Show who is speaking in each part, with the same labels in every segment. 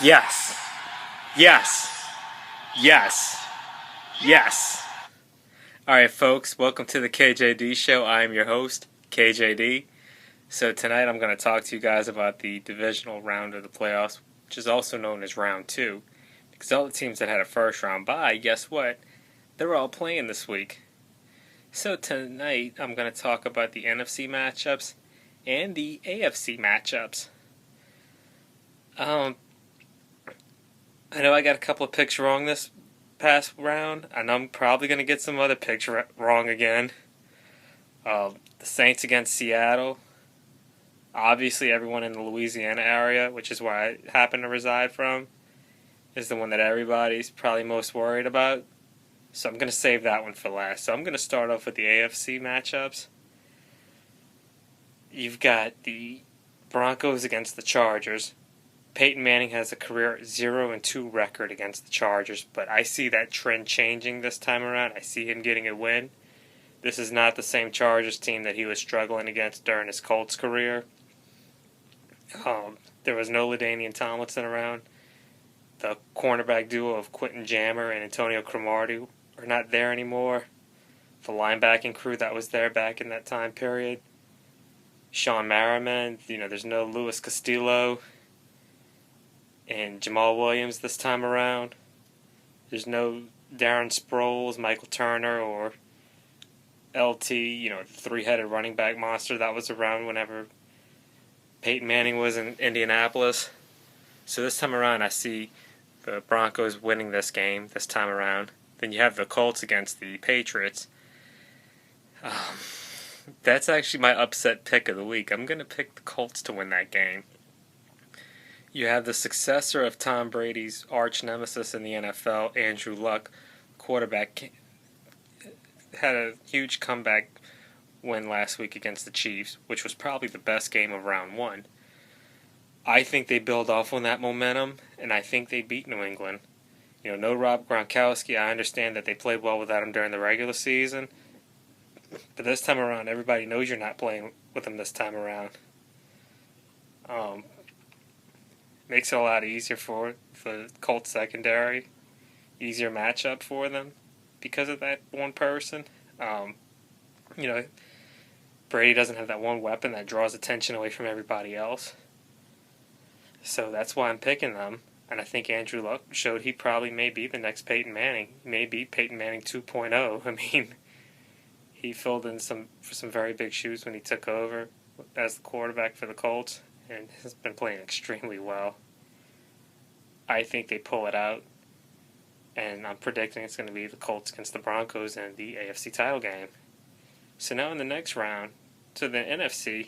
Speaker 1: Yes. Yes. Yes. Yes. Alright, folks, welcome to the KJD Show. I am your host, KJD. So, tonight I'm going to talk to you guys about the divisional round of the playoffs, which is also known as round 2. Because all the teams that had a first round bye, guess what? They're all playing this week. So, tonight I'm going to talk about the NFC matchups and the AFC matchups. I know I got a couple of picks wrong this past round, and I'm probably going to get some other picks wrong again. The Saints against Seattle. Obviously, everyone in the Louisiana area, which is where I happen to reside from, is the one that everybody's probably most worried about. So I'm going to save that one for last. So I'm going to start off with the AFC matchups. You've got the Broncos against the Chargers. Peyton Manning has a career 0-2 record against the Chargers, but I see that trend changing this time around. I see him getting a win. This is not the same Chargers team that he was struggling against during his Colts career. There was no LaDainian Tomlinson around. The cornerback duo of Quentin Jammer and Antonio Cromartie are not there anymore. The linebacking crew that was there back in that time period. Sean Merriman, there's no Louis Castillo and Jamal Williams this time around. There's no Darren Sproles, Michael Turner, or LT, the three-headed running back monster that was around whenever Peyton Manning was in Indianapolis. So this time around, I see the Broncos winning this game this time around. Then you have the Colts against the Patriots. That's actually my upset pick of the week. I'm going to pick the Colts to win that game. You have the successor of Tom Brady's arch nemesis in the NFL, Andrew Luck, quarterback, had a huge comeback win last week against the Chiefs, which was probably the best game of round 1. I think they build off on that momentum, and I think they beat New England. No Rob Gronkowski. I understand that they played well without him during the regular season, but this time around, everybody knows you're not playing with him this time around. Makes it a lot easier for the Colts secondary. Easier matchup for them because of that one person. Brady doesn't have that one weapon that draws attention away from everybody else. So that's why I'm picking them. And I think Andrew Luck showed he probably may be the next Peyton Manning. He may be Peyton Manning 2.0. I mean, he filled in some very big shoes when he took over as the quarterback for the Colts, and has been playing extremely well. I think they pull it out, and I'm predicting it's going to be the Colts against the Broncos in the AFC title game. So now in the next round, to the NFC,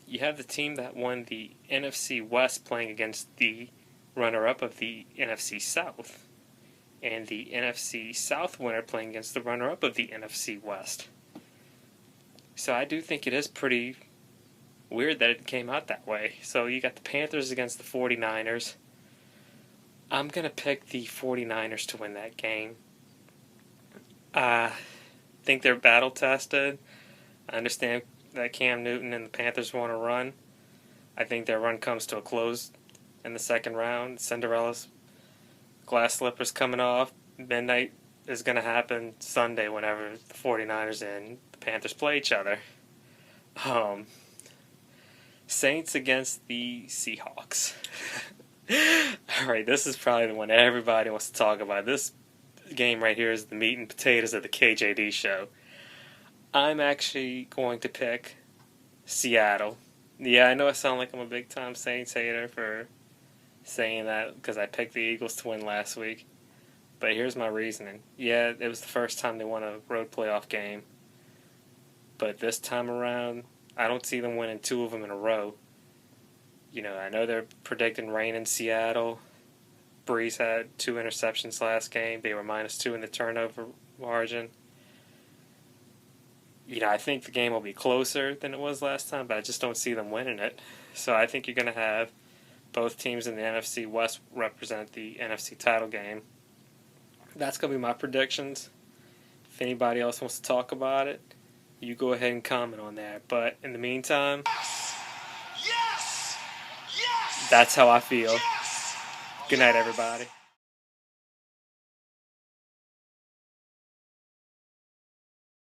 Speaker 1: you have the team that won the NFC West playing against the runner-up of the NFC South, and the NFC South winner playing against the runner-up of the NFC West. So I do think it is pretty weird that it came out that way. So you got the Panthers against the 49ers. I'm going to pick the 49ers to win that game. I think they're battle-tested. I understand that Cam Newton and the Panthers want to run. I think their run comes to a close in the second round. Cinderella's glass slippers coming off. Midnight is going to happen Sunday whenever the 49ers and the Panthers play each other. Saints against the Seahawks. Alright, this is probably the one everybody wants to talk about. This game right here is the meat and potatoes of the KJD show. I'm actually going to pick Seattle. Yeah, I know I sound like I'm a big-time Saints hater for saying that because I picked the Eagles to win last week. But here's my reasoning. Yeah, it was the first time they won a road playoff game. But this time around, I don't see them winning 2 of them in a row. I know they're predicting rain in Seattle. Breeze had 2 interceptions last game. They were -2 in the turnover margin. I think the game will be closer than it was last time, but I just don't see them winning it. So I think you're going to have both teams in the NFC West represent the NFC title game. That's going to be my predictions. If anybody else wants to talk about it, you go ahead and comment on that. But in the meantime,
Speaker 2: Yes! Yes!
Speaker 1: that's how I feel.
Speaker 2: Yes!
Speaker 1: Good night, everybody.